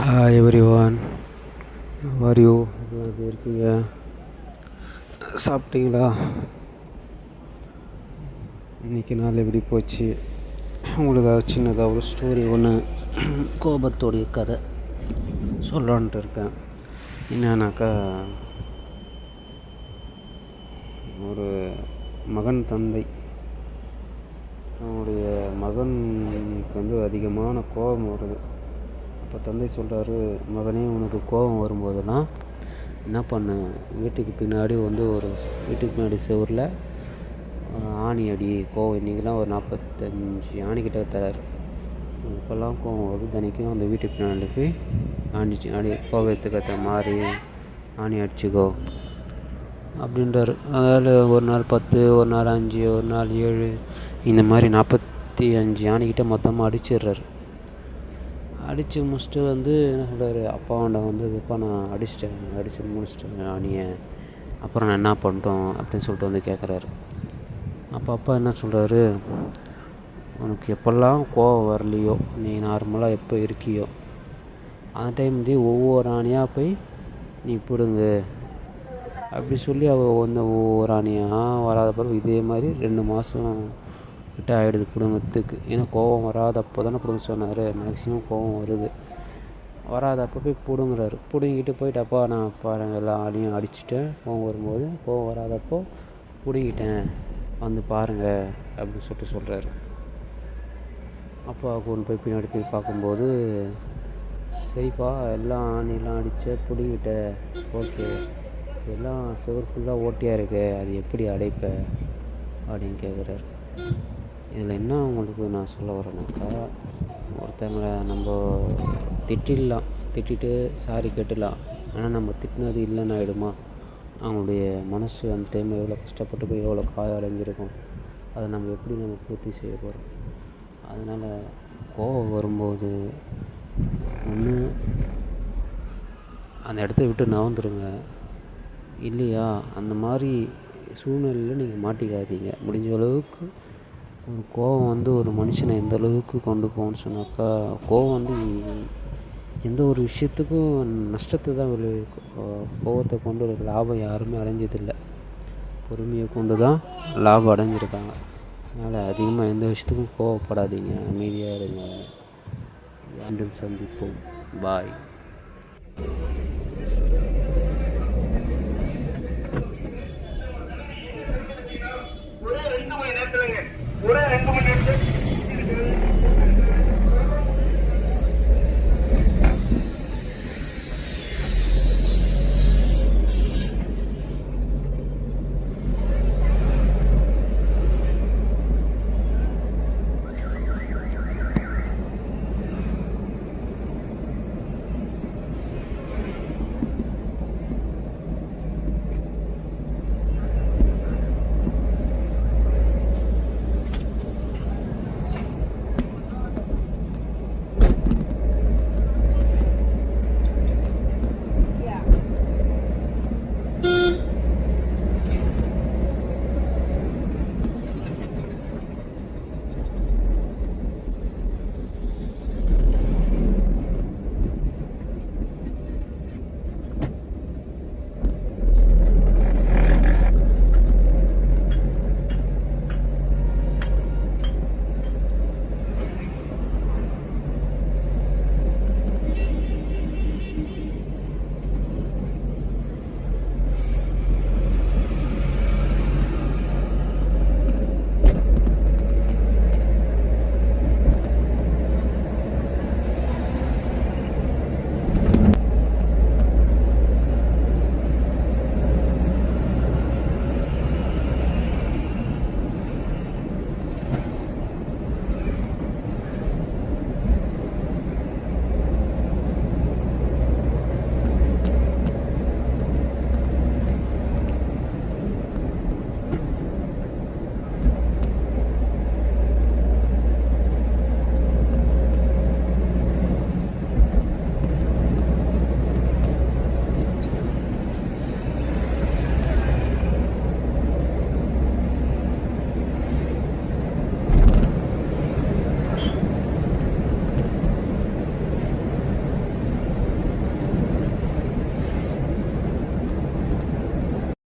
Hi every one, are you? எப்படி இருக்கீங்க? சாப்பிட்டீங்களா? இன்றைக்கி நாள் எப்படி போச்சு? உங்களுக்காக சின்னதாக ஒரு ஸ்டோரி ஒன்று, கோபத்தோடைய கதை சொல்லலான்ட்டு இருக்கேன். என்னன்னாக்கா, ஒரு மகன் தந்தை அவனுடைய மகனுக்கு அதிகமான கோபம் வருது. அப்போ தந்தை சொல்கிறாரு, மகனே, உனக்கு கோபம் வரும்போதெல்லாம் என்ன பண்ணு, வீட்டுக்கு பின்னாடி வீட்டுக்கு பின்னாடி செவரில் ஆணி அடி. கோவம் இன்றைக்கெலாம் ஒரு 45 ஆணிக்கிட்ட தராரு. இப்போல்லாம் கோவம் வருது, தினைக்கும் அந்த வீட்டுக்கு பின்னாடி போய் அடி கோபத்துக்கேற்ற மாதிரி ஆணி அடிச்சுக்கோ அப்படின்றாரு. அதாவது ஒரு நாள் 10, ஒரு நாள் 5, ஒரு நாள் 7, இந்த மாதிரி 45 ஆணிக்கிட்ட மொத்தமாக அடிச்சிடுறாரு. அடித்து முடிச்சுட்டு என்ன சொல்கிறாரு, அப்பாவாண்ட இப்போ நான் அடித்து முடிச்சிட்டேன் ஆணியை, அப்புறம் நான் என்ன பண்ணிட்டோம் அப்படின்னு சொல்லிட்டு கேட்குறாரு. அப்பா என்ன சொல்கிறாரு, உனக்கு எப்பெல்லாம் கோவம் வரலையோ, நீ நார்மலாக எப்போ இருக்கியோ அந்த டைம் ஒவ்வொரு ஆணியாக போய் நீ பிடுங்கு அப்படி சொல்லி அவள் ஒவ்வொரு ஆணியாக வராத பிறகு இதே மாதிரி 2 மாதம் கிட்ட ஆகிடுது பிடுங்கிறதுக்கு. ஏன்னா கோவம் வராதப்போ தானே பிடுங்க சொன்னார். மேக்ஸிமம் கோவம் வருது, வராதப்போ போய் பிடுங்குறாரு. பிடுங்கிட்டு போயிட்டு, அப்பா நான் பாருங்கள் எல்லா ஆணியும் அடிச்சுட்டேன், கோவம் வரும்போது கோவம் வராதப்போ பிடுங்கிட்டேன், வந்து பாருங்கள் அப்படின்னு சொல்லிட்டு சொல்கிறாரு. அப்பா கொண்டு போய் பின்னாடி போய் பார்க்கும்போது, சரிப்பா எல்லாம் ஆணிலாம் அடித்த பிடுங்கிட்ட, ஓகே, எல்லாம் செவரு ஃபுல்லாக ஓட்டியாக இருக்கு, அது எப்படி அடைப்ப அப்படின்னு கேட்குறாரு. இதில் என்ன உங்களுக்கு நான் சொல்ல வரேனாக்கா, ஒருத்தங்களை நம்ம திட்டிட்டு சாரி கேட்டுடலாம். ஆனால் நம்ம திட்டினது இல்லைன்னு ஆகிடுமா? அவங்களுடைய மனசு அந்த டைமில் எவ்வளோ கஷ்டப்பட்டு போய் எவ்வளோ காயம் அடைஞ்சிருக்கும், அதை நம்ம எப்படி பூர்த்தி செய்ய போகிறோம்? அதனால் கோவம் வரும்போது ஒன்று அந்த இடத்த விட்டு நகர்ந்துருங்க, இல்லையா அந்த மாதிரி சூழ்நிலையில் நீங்கள் மாட்டிக்காதீங்க. முடிஞ்ச அளவுக்கு ஒரு கோவம் ஒரு மனுஷனை எந்த அளவுக்கு கொண்டு போகணும்னு சொன்னாக்கா, கோவம் எந்த ஒரு விஷயத்துக்கும் நஷ்டத்தை தான் விளைவிக்கும். கோவத்தை கொண்டு ஒரு லாபம் யாருமே அடைஞ்சதில்லை, பொறுமையை கொண்டு தான் லாபம் அடைஞ்சிருக்காங்க. அதனால் அதிகமாக எந்த விஷயத்துக்கும் கோவப்படாதீங்க, அமைதியாக இருங்க. மீண்டும் சந்திப்போம். பாய்.